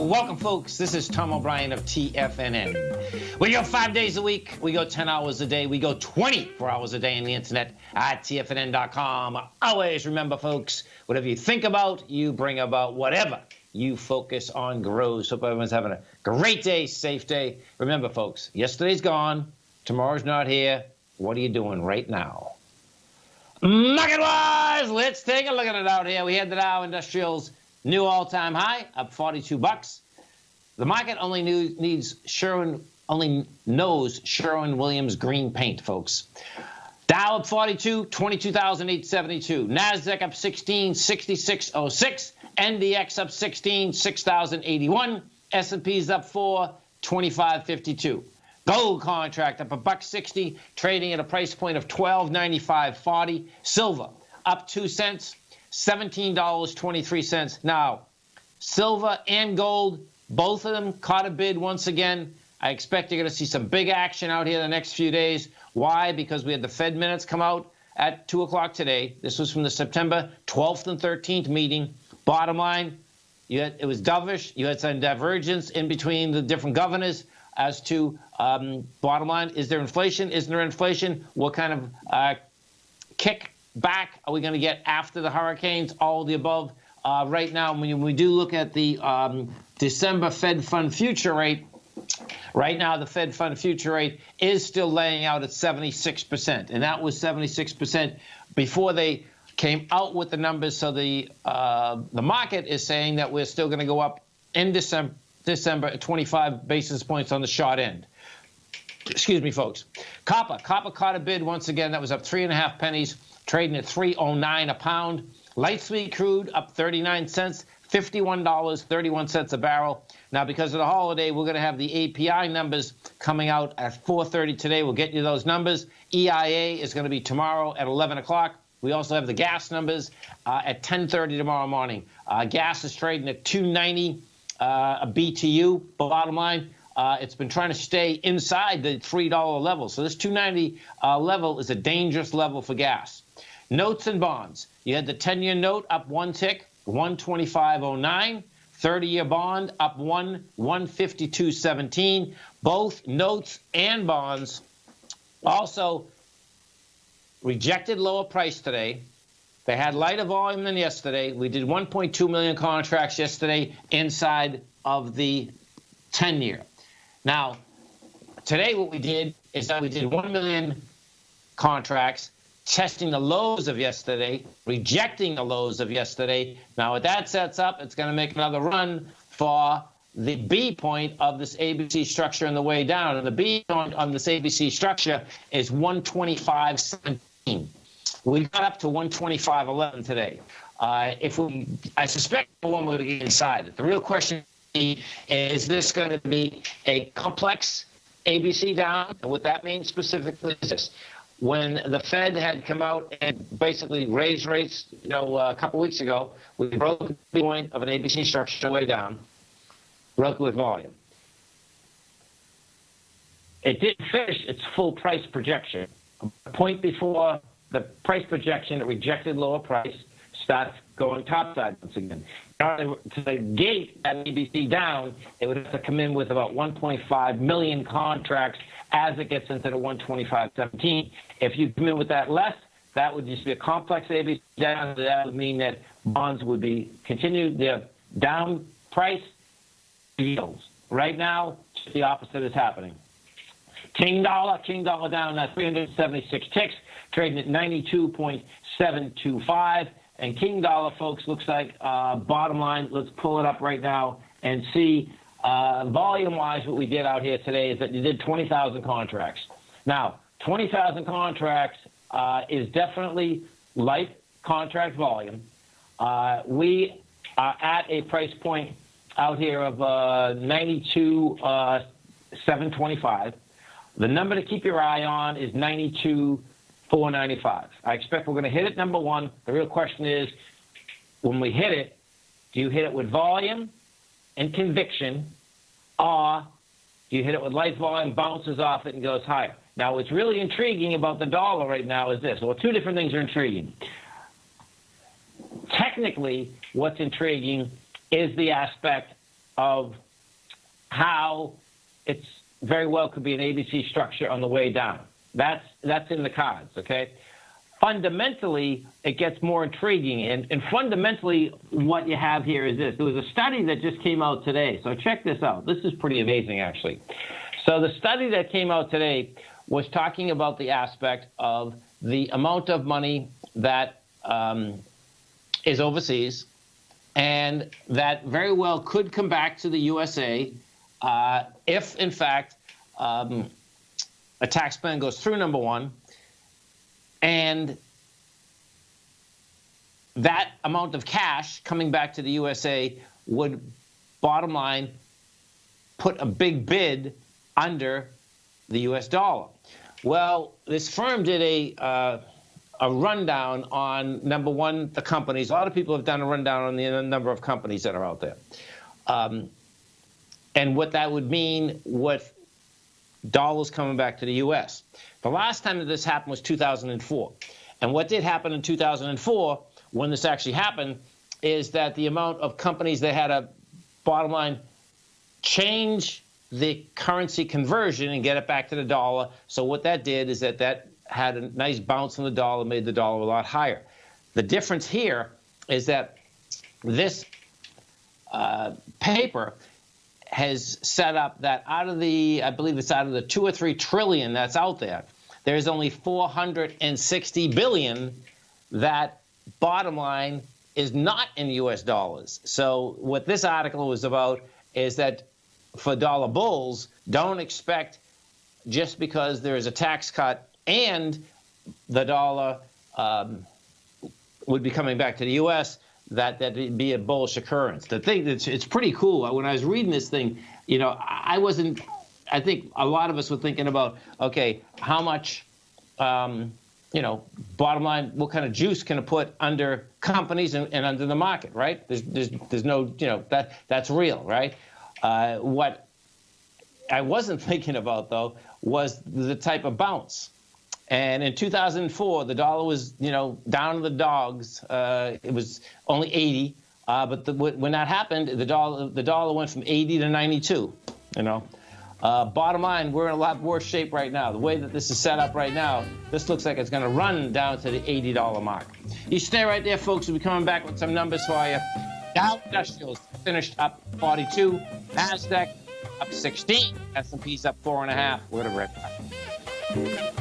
Welcome, folks. This is Tom O'Brien of TFNN. We go 5 days a week. We go 10 hours a day. We go 24 hours a day on the internet at TFNN.com. Always remember, folks, whatever you think about, you bring about. Whatever you focus on grows. Hope everyone's having a great day, safe day. Remember, folks, yesterday's gone. Tomorrow's not here. What are you doing right now? Market-wise, let's take a look at it out here. We had the Dow Industrials new all-time high, up 42 bucks. The market only knows Sherwin-Williams green paint, folks. Dow up 42, 22,872. NASDAQ up 16, 6606. NDX up 16, 6,081. S&P's up 4, 2552. Gold contract up $1.60, trading at a price point of $12.95.40. Silver up 2 cents, $17.23. Now, silver and gold, both of them caught a bid once again. I expect you're going to see some big action out here the next few days. Why? Because we had the Fed minutes come out at 2 o'clock today. This was from the September 12th and 13th meeting. Bottom line, it was dovish. You had some divergence in between the different governors as to, bottom line, is there inflation? Isn't there inflation? What kind of kickback are we going to get after the hurricanes? All of the above. Right now, when we do look at the December Fed Fund future rate, right now the Fed Fund future rate is still laying out at 76%, and that was 76% before they came out with the numbers. So the market is saying that we're still going to go up in December at 25 basis points on the short end. Excuse me, folks. Copper caught a bid once again. That was up 3.5 pennies, trading at $3.09 a pound. Light sweet crude up 39 cents, $51.31 a barrel. Now, because of the holiday, we're going to have the API numbers coming out at 4:30 today. We'll get you those numbers. EIA is going to be tomorrow at 11 o'clock. We also have the gas numbers at 10:30 tomorrow morning. Gas is trading at $2.90 a BTU. Bottom line, it's been trying to stay inside the $3 level. So this $2.90 level is a dangerous level for gas. Notes and bonds. You had the 10-year note up one tick, 125.09. 30-year bond up 152.17. Both notes and bonds also rejected lower price today. They had lighter volume than yesterday. We did 1.2 million contracts yesterday inside of the 10-year. Now, today what we did is that we did 1 million contracts, testing the lows of yesterday, rejecting the lows of yesterday. Now, what that sets up, it's going to make another run for the B point of this ABC structure on the way down. And the B point on this ABC structure is 125.17. We got up to 125.11 today. I suspect one will get inside it. The real question is this going to be a complex ABC down? And what that means specifically is this. When the Fed had come out and basically raised rates, a couple weeks ago, we broke the point of an ABC structure way down, broke with volume. It didn't finish its full price projection. A point before the price projection, it rejected lower price, starts going topside once again. To gate that ABC down, it would have to come in with about 1.5 million contracts as it gets into the 125.17. If you come in with that less, that would just be a complex ABC down. That would mean that bonds would be continued their down price yields. Right now, the opposite is happening. King dollar down 376 ticks, trading at 92.725. And King dollar, folks, looks like bottom line. Let's pull it up right now and see. Volume-wise, what we did out here today is that you did 20,000 contracts. Now, 20,000 contracts is definitely light contract volume. We are at a price point out here of 92,725. The number to keep your eye on is 92,495. I expect we're going to hit it, number one. The real question is, when we hit it, do you hit it with volume and conviction, or do you hit it with light volume, bounces off it, and goes higher? Now, what's really intriguing about the dollar right now is this. Well, two different things are intriguing. technically, what's intriguing is the aspect of how it's very well could be an ABC structure on the way down. That's in the cards, okay? Fundamentally, it gets more intriguing. And fundamentally, what you have here is this. There was a study that just came out today. So check this out. This is pretty amazing, actually. So the study that came out today was talking about the aspect of the amount of money that is overseas, and that very well could come back to the USA if, in fact, a tax plan goes through, number one, and that amount of cash coming back to the USA would, bottom line, put a big bid under the US dollar. Well, this firm did a rundown on, number one, the companies. A lot of people have done a rundown on the number of companies that are out there. And what that would mean with dollars coming back to the U.S. The last time that this happened was 2004. And what did happen in 2004, when this actually happened, is that the amount of companies that had a, bottom line, change the currency conversion and get it back to the dollar. So what that did is that had a nice bounce on the dollar, made the dollar a lot higher. The difference here is that this paper has set up that out of the, I believe it's out of the 2 or 3 trillion that's out there, there's only 460 billion that, bottom line, is not in US dollars. So what this article was about is that for dollar bulls, don't expect just because there is a tax cut and the dollar would be coming back to the U.S., that'd be a bullish occurrence. The thing that's, it's pretty cool. When I was reading this thing, you know, I think a lot of us were thinking about, okay, how much, you know, bottom line, what kind of juice can it put under companies and under the market, right? There's no, you know, that's real, right? What I wasn't thinking about, though, was the type of bounce. And in 2004, the dollar was, you know, down to the dogs. It was only 80. But when that happened, the dollar went from 80 to 92, you know. Bottom line, we're in a lot worse shape right now. The way that this is set up right now, this looks like it's going to run down to the $80 mark. You stay right there, folks. We'll be coming back with some numbers for you. Dow Industrials finished up 42. NASDAQ up 16. S&P's up 4.5. We're going to be right back.